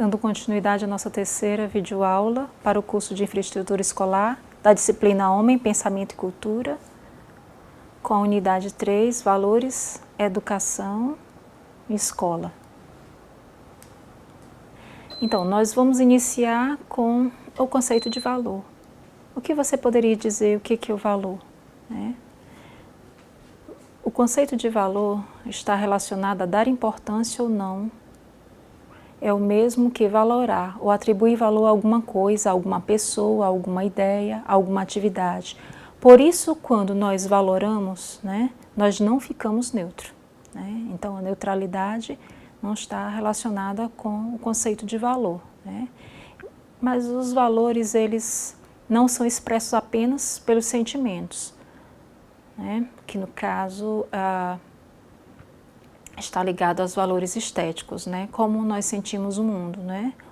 Dando continuidade à nossa terceira videoaula para o curso de Infraestrutura Escolar da disciplina Homem, Pensamento e Cultura, com a unidade 3, Valores, Educação e Escola. Então, nós vamos iniciar com o conceito de valor. O que você poderia dizer, o que é o valor? O conceito de valor está relacionado a dar importância ou não. É o mesmo que valorar ou atribuir valor a alguma coisa, a alguma pessoa, a alguma ideia, a alguma atividade. Por isso, quando nós valoramos, nós não ficamos neutros. Então, a neutralidade não está relacionada com o conceito de valor. Mas os valores, eles não são expressos apenas pelos sentimentos, que no caso está ligado aos valores estéticos, como nós sentimos o mundo,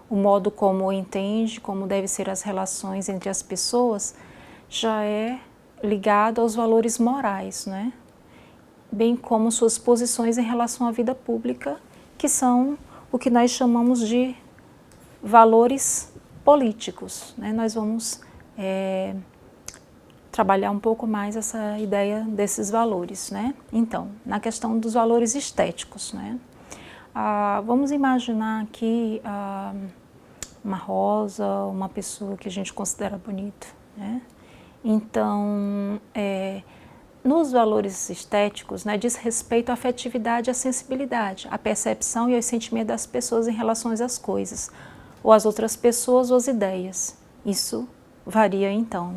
o modo como entende, como devem ser as relações entre as pessoas, já é ligado aos valores morais, bem como suas posições em relação à vida pública, que são o que nós chamamos de valores políticos. Nós vamos trabalhar um pouco mais essa ideia desses valores. Então, na questão dos valores estéticos, vamos imaginar aqui uma rosa, uma pessoa que a gente considera bonita. Então, nos valores estéticos, diz respeito à afetividade e à sensibilidade, à percepção e ao sentimento das pessoas em relação às coisas, ou às outras pessoas ou às ideias. Isso varia então,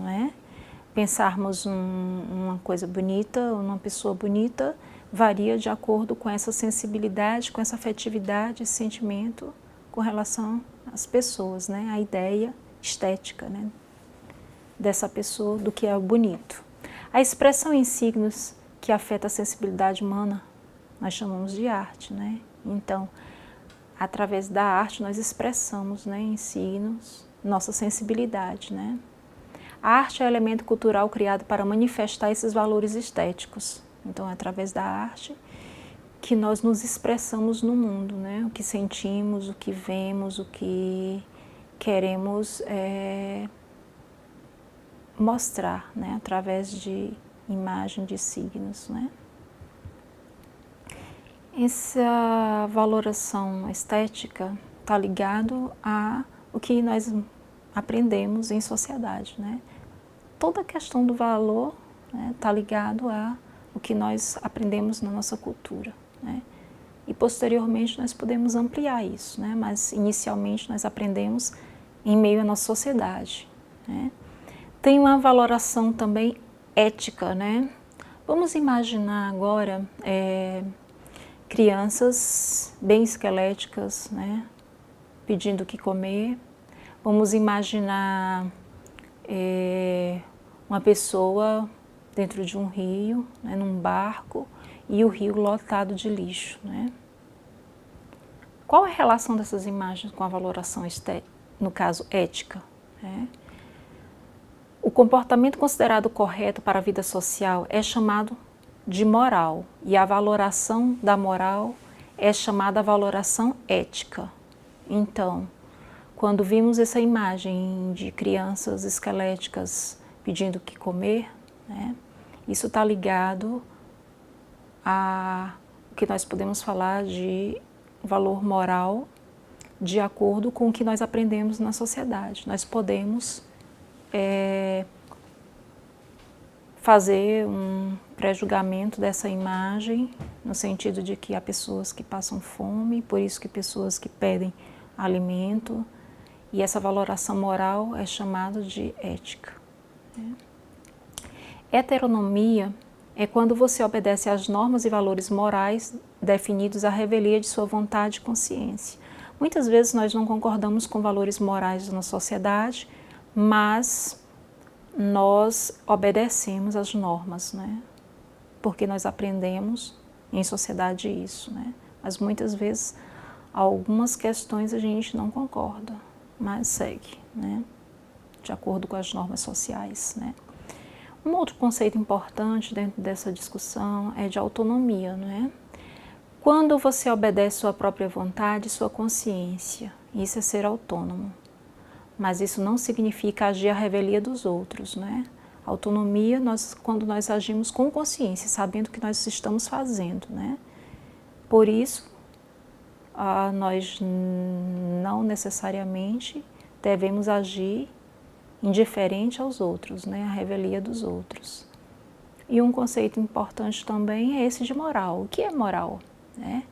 Pensarmos uma coisa bonita, uma pessoa bonita, varia de acordo com essa sensibilidade, com essa afetividade, esse sentimento com relação às pessoas, a ideia estética dessa pessoa, do que é bonito. A expressão em signos que afeta a sensibilidade humana, nós chamamos de arte. Então, através da arte, nós expressamos em signos nossa sensibilidade. A arte é o elemento cultural criado para manifestar esses valores estéticos. Então, é através da arte que nós nos expressamos no mundo, o que sentimos, o que vemos, o que queremos mostrar, através de imagem de signos. Essa valoração estética está ligado a o que nós aprendemos em sociedade. Toda a questão do valor está ligado a o que nós aprendemos na nossa cultura. E posteriormente nós podemos ampliar isso, mas inicialmente nós aprendemos em meio à nossa sociedade. Tem uma valoração também ética. Vamos imaginar agora crianças bem esqueléticas, pedindo o que comer. Vamos imaginar uma pessoa dentro de um rio, num barco, e o rio lotado de lixo. Qual é a relação dessas imagens com a valoração estética, no caso ética? O comportamento considerado correto para a vida social é chamado de moral, e a valoração da moral é chamada valoração ética. Então, quando vimos essa imagem de crianças esqueléticas pedindo o que comer, isso está ligado a o que nós podemos falar de valor moral de acordo com o que nós aprendemos na sociedade. Nós podemos fazer um pré-julgamento dessa imagem, no sentido de que há pessoas que passam fome, por isso que pessoas que pedem alimento, e essa valoração moral é chamada de ética. Heteronomia é quando você obedece às normas e valores morais definidos à revelia de sua vontade e consciência. Muitas vezes nós não concordamos com valores morais na sociedade, mas nós obedecemos às normas, porque nós aprendemos em sociedade isso, Mas muitas vezes algumas questões a gente não concorda, mas segue, de acordo com as normas sociais. Um outro conceito importante dentro dessa discussão é de autonomia. Quando você obedece sua própria vontade, sua consciência, Isso é ser autônomo. Mas isso não significa agir à revelia dos outros, né? Autonomia, quando nós agimos com consciência, sabendo o que nós estamos fazendo, né? Por isso, nós não necessariamente devemos agir indiferente aos outros, né? À revelia dos outros. E um conceito importante também é esse de moral. O que é moral, né?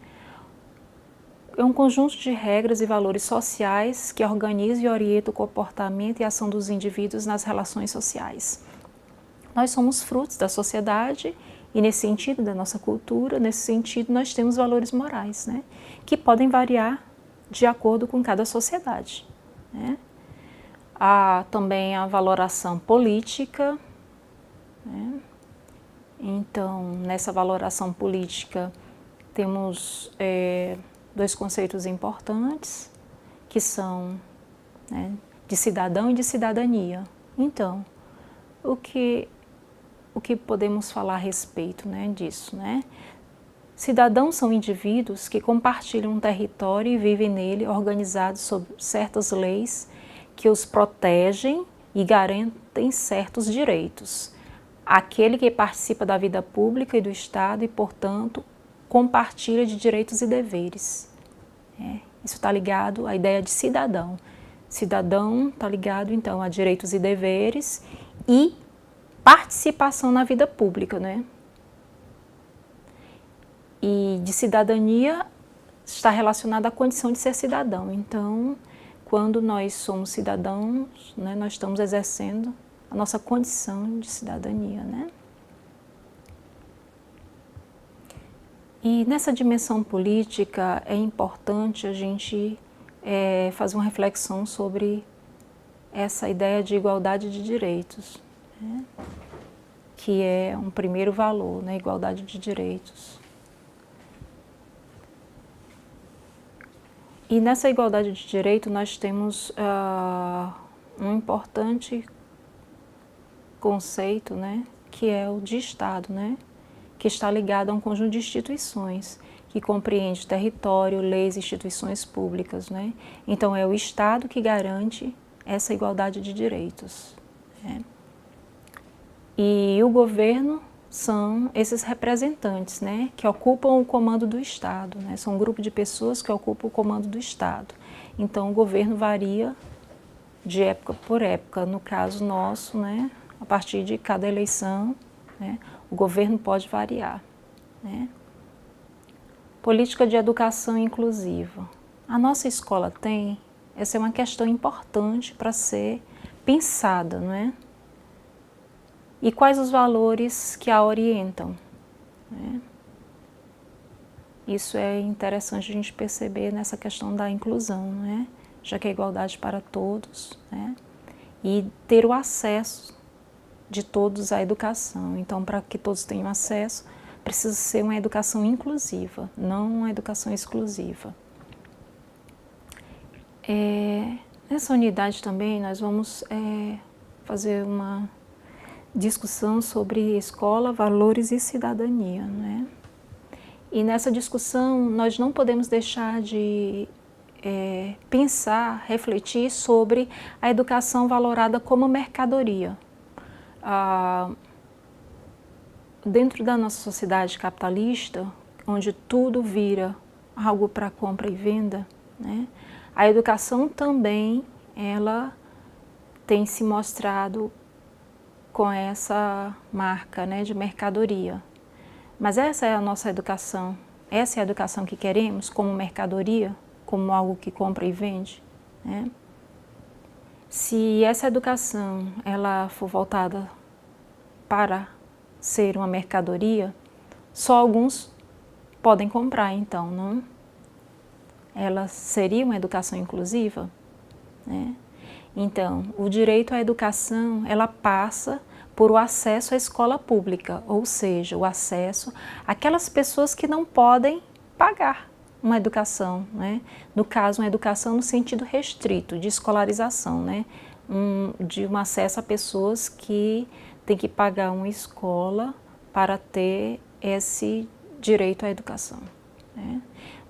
É um conjunto de regras e valores sociais que organiza e orienta o comportamento e a ação dos indivíduos nas relações sociais. Nós somos frutos da sociedade e, nesse sentido, da nossa cultura, nesse sentido, nós temos valores morais, né, que podem variar de acordo com cada sociedade, né. Há também a valoração política, né. Então, nessa valoração política, temos dois conceitos importantes, que são, né, de cidadão e de cidadania. Então, o que podemos falar a respeito, né, disso, né? Cidadãos são indivíduos que compartilham um território e vivem nele organizados sob certas leis que os protegem e garantem certos direitos. Aquele que participa da vida pública e do Estado e, portanto, compartilha de direitos e deveres. Isso está ligado à ideia de cidadão. Cidadão está ligado, então, a direitos e deveres e participação na vida pública, né? E de cidadania está relacionada à condição de ser cidadão. Então, quando nós somos cidadãos, né, nós estamos exercendo a nossa condição de cidadania, né? E nessa dimensão política é importante a gente fazer uma reflexão sobre essa ideia de igualdade de direitos, né? Que é um primeiro valor, né? Igualdade de direitos. E nessa igualdade de direito nós temos um importante conceito, né? Que é o de Estado, né? Que está ligado a um conjunto de instituições, que compreende território, leis e instituições públicas, né? Então, é o Estado que garante essa igualdade de direitos, né? E o governo são esses representantes, né? Que ocupam o comando do Estado, né? São um grupo de pessoas que ocupam o comando do Estado. Então, o governo varia de época por época. No caso nosso, né? A partir de cada eleição, né? O governo pode variar, né? Política de educação inclusiva. A nossa escola tem, essa é uma questão importante para ser pensada, não é? E quais os valores que a orientam, né? Isso é interessante a gente perceber nessa questão da inclusão, né? Já que é igualdade para todos, né? E ter o acesso de todos à educação. Então, para que todos tenham acesso, precisa ser uma educação inclusiva, não uma educação exclusiva. Nessa unidade também nós vamos fazer uma discussão sobre escola, valores e cidadania, né? E nessa discussão nós não podemos deixar de pensar, refletir sobre a educação valorada como mercadoria. Dentro da nossa sociedade capitalista, onde tudo vira algo para compra e venda, né, a educação também ela tem se mostrado com essa marca, né, de mercadoria. Mas essa é a nossa educação, essa é a educação que queremos como mercadoria, como algo que compra e vende, né? Se essa educação ela for voltada para ser uma mercadoria, só alguns podem comprar, então, não? Ela seria uma educação inclusiva, né? Então, o direito à educação, ela passa por o acesso à escola pública, ou seja, o acesso àquelas pessoas que não podem pagar uma educação, né? No caso, uma educação no sentido restrito, de escolarização, né? De um acesso a pessoas que têm que pagar uma escola para ter esse direito à educação, né?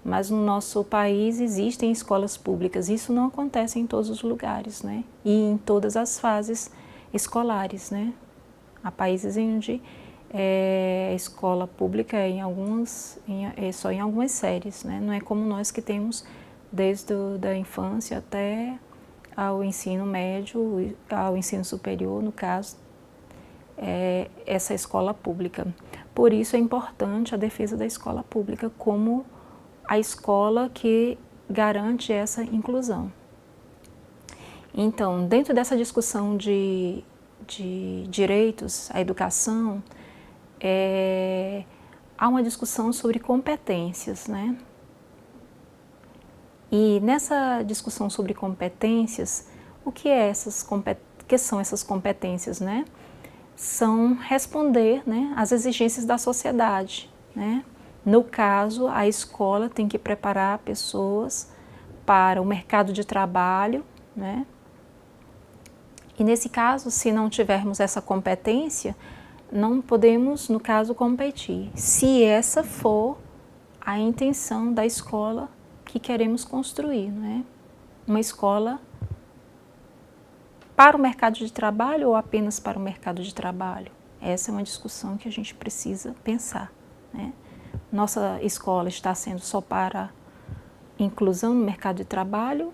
Mas no nosso país existem escolas públicas. Isso não acontece em todos os lugares, né? E em todas as fases escolares, né? Há países onde a escola pública é só em algumas séries, né? Não é como nós que temos desde a infância até ao ensino médio, ao ensino superior, no caso, essa escola pública. Por isso é importante a defesa da escola pública como a escola que garante essa inclusão. Então, dentro dessa discussão de direitos à educação, há uma discussão sobre competências, né? E nessa discussão sobre competências, o que são essas competências, né? São responder, né, às exigências da sociedade, né? No caso, a escola tem que preparar pessoas para o mercado de trabalho, né? E nesse caso, se não tivermos essa competência, não podemos, no caso, competir, se essa for a intenção da escola que queremos construir, né? Uma escola para o mercado de trabalho ou apenas para o mercado de trabalho? Essa é uma discussão que a gente precisa pensar, né? Nossa escola está sendo só para inclusão no mercado de trabalho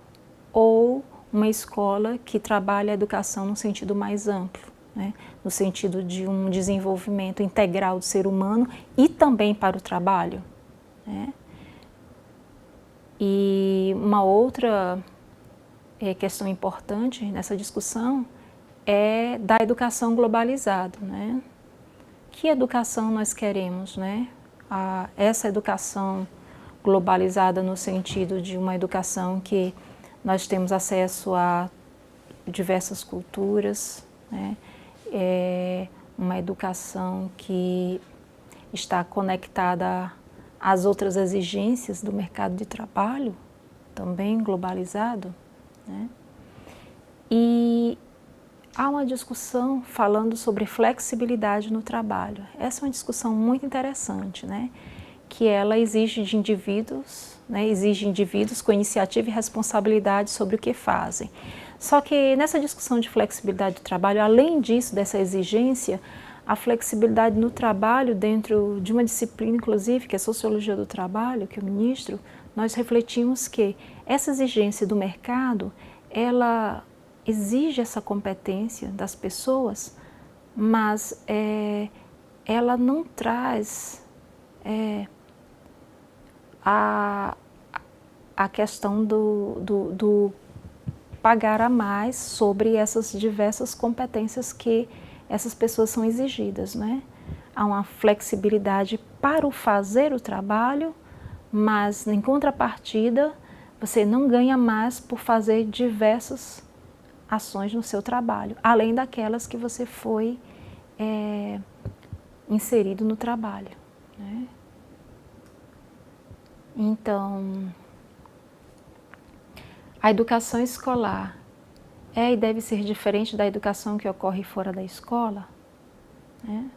ou uma escola que trabalha a educação no sentido mais amplo, né? No sentido de um desenvolvimento integral do ser humano e também para o trabalho, né? E uma outra questão importante nessa discussão é da educação globalizada, né? Que educação nós queremos, né? Essa educação globalizada no sentido de uma educação que nós temos acesso a diversas culturas, né? Uma educação que está conectada às outras exigências do mercado de trabalho, também globalizado, né? E há uma discussão falando sobre flexibilidade no trabalho. Essa é uma discussão muito interessante, né? Que ela exige de indivíduos, né? Exige indivíduos com iniciativa e responsabilidade sobre o que fazem. Só que nessa discussão de flexibilidade do trabalho, além disso, dessa exigência, a flexibilidade no trabalho dentro de uma disciplina, inclusive, que é a Sociologia do Trabalho, que eu ministro, nós refletimos que essa exigência do mercado, ela exige essa competência das pessoas, mas ela não traz a questão do pagar a mais sobre essas diversas competências que essas pessoas são exigidas, né? Há uma flexibilidade para o fazer o trabalho, mas em contrapartida você não ganha mais por fazer diversas ações no seu trabalho, além daquelas que você foi inserido no trabalho, né? Então, a educação escolar e deve ser diferente da educação que ocorre fora da escola, né?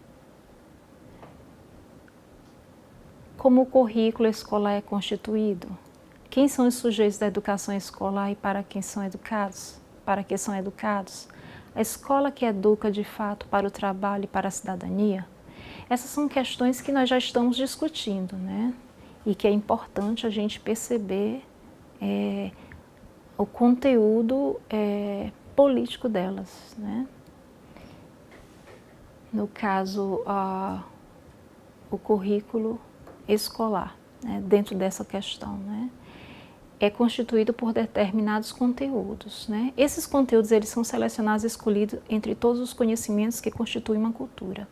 Como o currículo escolar é constituído? Quem são os sujeitos da educação escolar e para quem são educados? Para que são educados? A escola que educa de fato para o trabalho e para a cidadania? Essas são questões que nós já estamos discutindo, né? E que é importante a gente perceber o conteúdo político delas, né? No caso, o currículo escolar, né? Dentro dessa questão, né? É constituído por determinados conteúdos, né? Esses conteúdos eles são selecionados e escolhidos entre todos os conhecimentos que constituem uma cultura.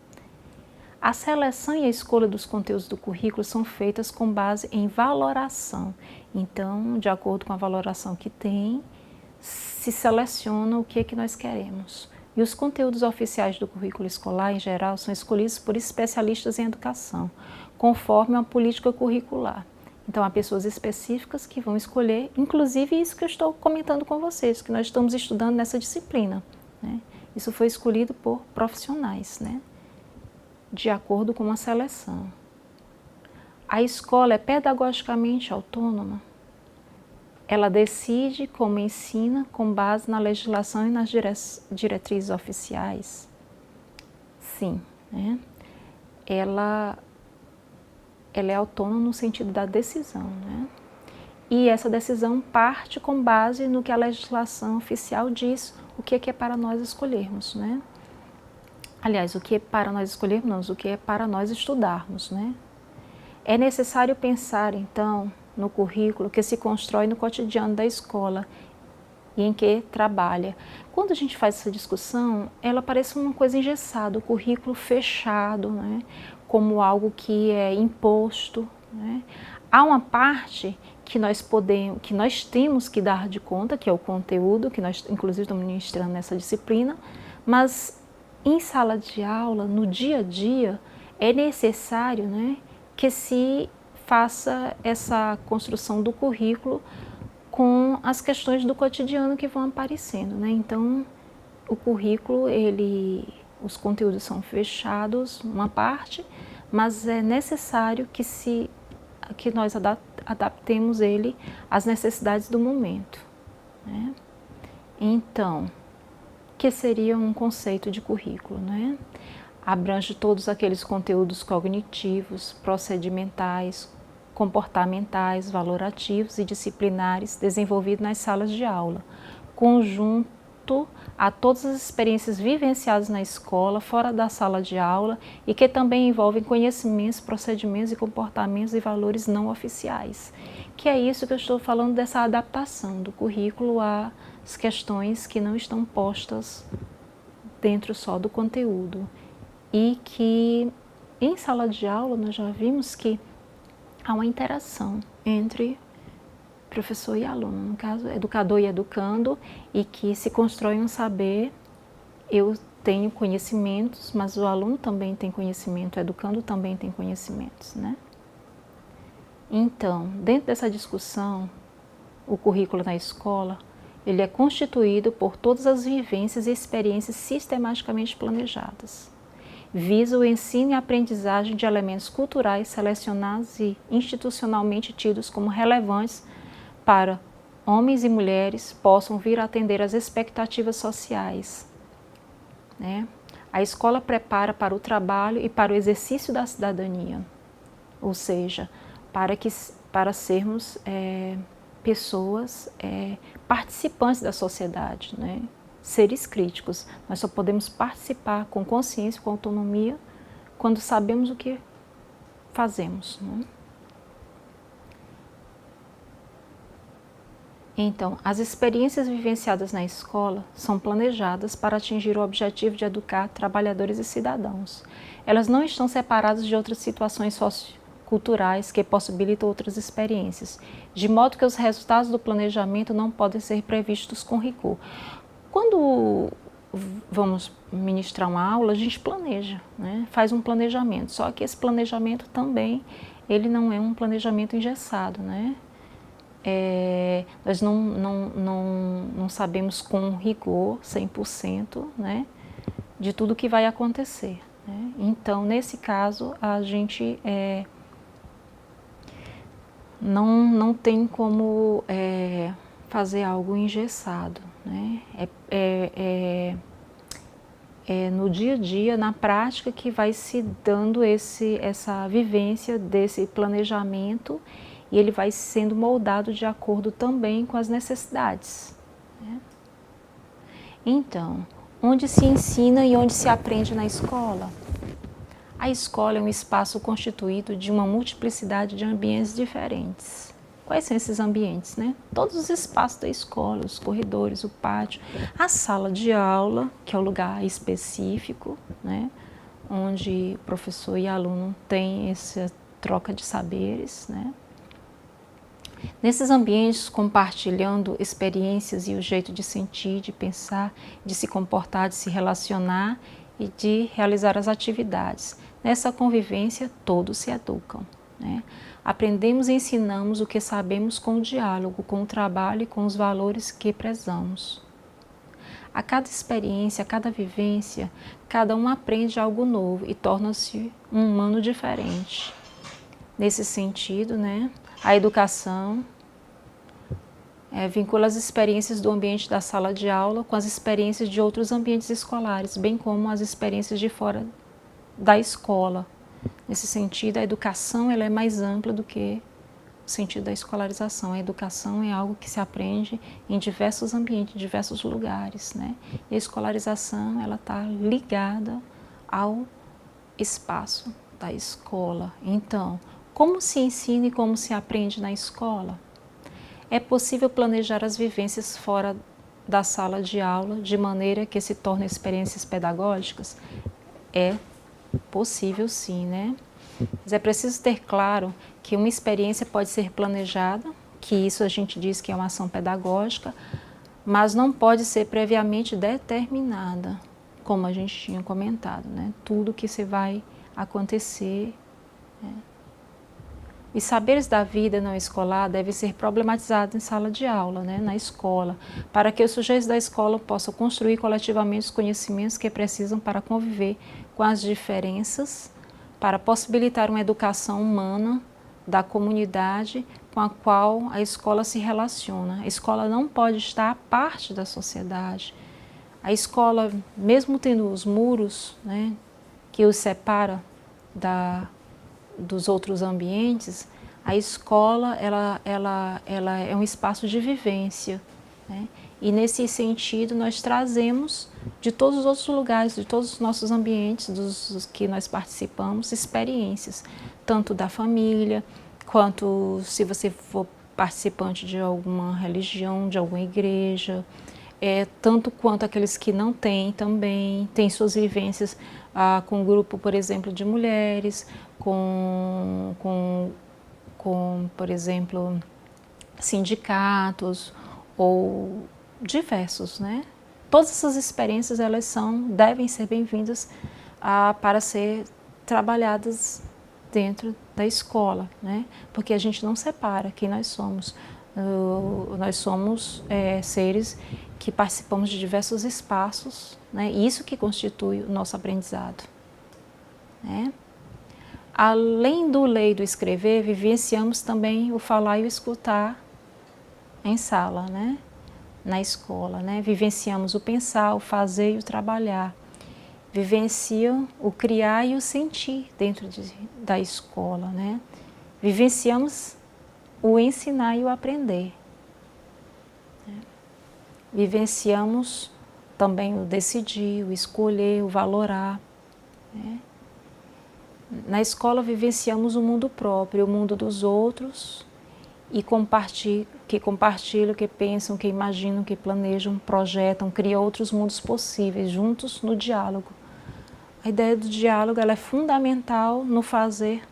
A seleção e a escolha dos conteúdos do currículo são feitas com base em valoração. Então, de acordo com a valoração que tem, se seleciona o que nós queremos. E os conteúdos oficiais do currículo escolar, em geral, são escolhidos por especialistas em educação, conforme uma política curricular. Então, há pessoas específicas que vão escolher, inclusive isso que eu estou comentando com vocês, que nós estamos estudando nessa disciplina, né? Isso foi escolhido por profissionais, né? De acordo com uma seleção. A escola é pedagogicamente autônoma? Ela decide como ensina com base na legislação e nas diretrizes oficiais? Sim, né? Ela é autônoma no sentido da decisão, né? E essa decisão parte com base no que a legislação oficial diz, o que é para nós escolhermos, né? Aliás, o que é para nós escolhermos, não, o que é para nós estudarmos, né? É necessário pensar, então, no currículo que se constrói no cotidiano da escola e em que trabalha. Quando a gente faz essa discussão, ela parece uma coisa engessada, o currículo fechado, né? Como algo que é imposto, né? Há uma parte que nós temos que dar de conta, que é o conteúdo, que nós inclusive estamos ministrando nessa disciplina, mas em sala de aula, no dia a dia, é necessário, né, que se faça essa construção do currículo com as questões do cotidiano que vão aparecendo, né? Então, o currículo, os conteúdos são fechados, uma parte, mas é necessário que nós adaptemos ele às necessidades do momento, né? Então, que seria um conceito de currículo, né? Abrange todos aqueles conteúdos cognitivos, procedimentais, comportamentais, valorativos e disciplinares desenvolvidos nas salas de aula, conjunto a todas as experiências vivenciadas na escola, fora da sala de aula e que também envolvem conhecimentos, procedimentos e comportamentos e valores não oficiais. Que é isso que eu estou falando dessa adaptação do currículo às questões que não estão postas dentro só do conteúdo. E que em sala de aula nós já vimos que há uma interação entre professor e aluno, no caso, educador e educando, e que se constrói um saber. Eu tenho conhecimentos, mas o aluno também tem conhecimento, o educando também tem conhecimentos, né? Então, dentro dessa discussão, o currículo na escola, ele é constituído por todas as vivências e experiências sistematicamente planejadas. Visa o ensino e aprendizagem de elementos culturais selecionados e institucionalmente tidos como relevantes para homens e mulheres possam vir a atender às expectativas sociais, né? A escola prepara para o trabalho e para o exercício da cidadania, ou seja, para sermos pessoas participantes da sociedade, né? Seres críticos. Nós só podemos participar com consciência, com autonomia, quando sabemos o que fazemos, né? Então, as experiências vivenciadas na escola são planejadas para atingir o objetivo de educar trabalhadores e cidadãos. Elas não estão separadas de outras situações socioculturais que possibilitam outras experiências, de modo que os resultados do planejamento não podem ser previstos com rigor. Quando vamos ministrar uma aula, a gente planeja, né? Faz um planejamento, só que esse planejamento também, ele não é um planejamento engessado, né? Nós não sabemos com rigor 100%, né, de tudo que vai acontecer, né? Então, nesse caso, a gente não tem como fazer algo engessado, né? É no dia a dia, na prática, que vai se dando essa vivência desse planejamento, e ele vai sendo moldado de acordo também com as necessidades, né? Então, onde se ensina e onde se aprende na escola? A escola é um espaço constituído de uma multiplicidade de ambientes diferentes. Quais são esses ambientes, né? Todos os espaços da escola, os corredores, o pátio, a sala de aula, que é o lugar específico, né, onde professor e aluno têm essa troca de saberes, né? Nesses ambientes, compartilhando experiências e o jeito de sentir, de pensar, de se comportar, de se relacionar e de realizar as atividades. Nessa convivência, todos se educam, né? Aprendemos e ensinamos o que sabemos com o diálogo, com o trabalho e com os valores que prezamos. A cada experiência, a cada vivência, cada um aprende algo novo e torna-se um humano diferente. Nesse sentido, né, a educação vincula as experiências do ambiente da sala de aula com as experiências de outros ambientes escolares, bem como as experiências de fora da escola. Nesse sentido, a educação ela é mais ampla do que o sentido da escolarização. A educação é algo que se aprende em diversos ambientes, em diversos lugares, né? E a escolarização ela está ligada ao espaço da escola. Então, como se ensina e como se aprende na escola? É possível planejar as vivências fora da sala de aula de maneira que se tornem experiências pedagógicas? É possível sim, né? Mas é preciso ter claro que uma experiência pode ser planejada, que isso a gente diz que é uma ação pedagógica, mas não pode ser previamente determinada, como a gente tinha comentado, né? Tudo que se vai acontecer. Né? E saberes da vida não escolar devem ser problematizados em sala de aula, né? Na escola, para que os sujeitos da escola possam construir coletivamente os conhecimentos que precisam para conviver com as diferenças, para possibilitar uma educação humana da comunidade com a qual a escola se relaciona. A escola não pode estar à parte da sociedade. A escola, mesmo tendo os muros, né, que os separa dos outros ambientes, a escola ela é um espaço de vivência, né? E nesse sentido nós trazemos de todos os outros lugares, de todos os nossos ambientes, dos que nós participamos, experiências, tanto da família, quanto se você for participante de alguma religião, de alguma igreja, tanto quanto aqueles que não têm também, têm suas vivências com um grupo, por exemplo, de mulheres, com por exemplo, sindicatos ou diversos, né? Todas essas experiências devem ser bem-vindas para ser trabalhadas dentro da escola, né? Porque a gente não separa quem nós somos. Nós somos seres que participamos de diversos espaços, né? E isso que constitui o nosso aprendizado, né? Além do ler e do escrever, vivenciamos também o falar e o escutar em sala, né? Na escola, né? Vivenciamos o pensar, o fazer e o trabalhar. Vivenciam o criar e o sentir dentro da escola, né? Vivenciamos o ensinar e o aprender. Né? Vivenciamos também o decidir, o escolher, o valorar, né? Na escola vivenciamos o mundo próprio, o mundo dos outros e que compartilham, que pensam, que imaginam, que planejam, projetam, criam outros mundos possíveis, juntos no diálogo. A ideia do diálogo ela é fundamental no fazer,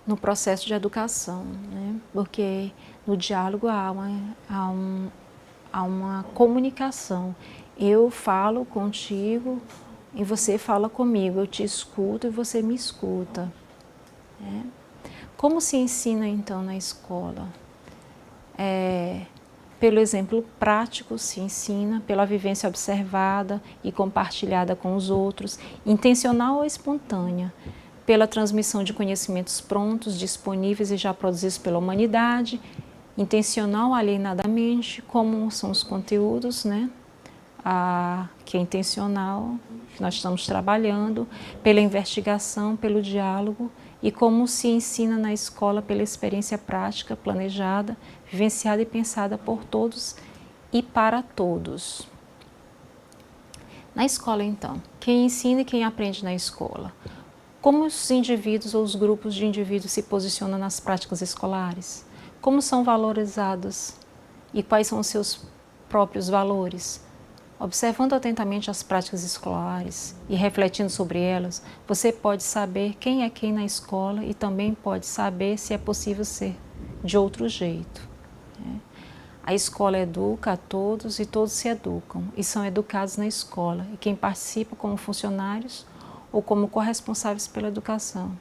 no processo de educação, né? Porque no diálogo há uma comunicação. Eu falo contigo e você fala comigo, eu te escuto e você me escuta. Né? Como se ensina então na escola? Pelo exemplo prático se ensina, pela vivência observada e compartilhada com os outros, intencional ou espontânea, pela transmissão de conhecimentos prontos, disponíveis e já produzidos pela humanidade, intencional alienadamente, como são os conteúdos, né? Que é intencional, que nós estamos trabalhando, pela investigação, pelo diálogo, e como se ensina na escola pela experiência prática, planejada, vivenciada e pensada por todos e para todos. Na escola, então, quem ensina e quem aprende na escola? Como os indivíduos ou os grupos de indivíduos se posicionam nas práticas escolares? Como são valorizados e quais são os seus próprios valores? Observando atentamente as práticas escolares e refletindo sobre elas, você pode saber quem é quem na escola e também pode saber se é possível ser de outro jeito. Né? A escola educa a todos e todos se educam e são educados na escola, e quem participa como funcionários ou como corresponsáveis pela educação.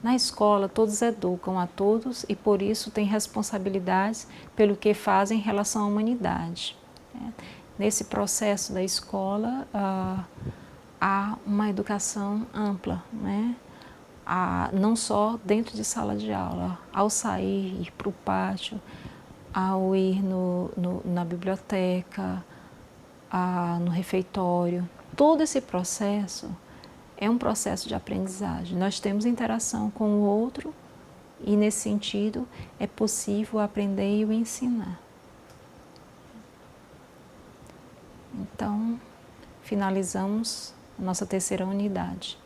Na escola, todos educam a todos e por isso têm responsabilidades pelo que fazem em relação à humanidade. Nesse processo da escola, há uma educação ampla, né? não só dentro de sala de aula, ao sair, ir para o pátio, ao ir na biblioteca, no refeitório. Todo esse processo é um processo de aprendizagem. Nós temos interação com o outro e, nesse sentido, é possível aprender e o ensinar. Então, finalizamos a nossa terceira unidade.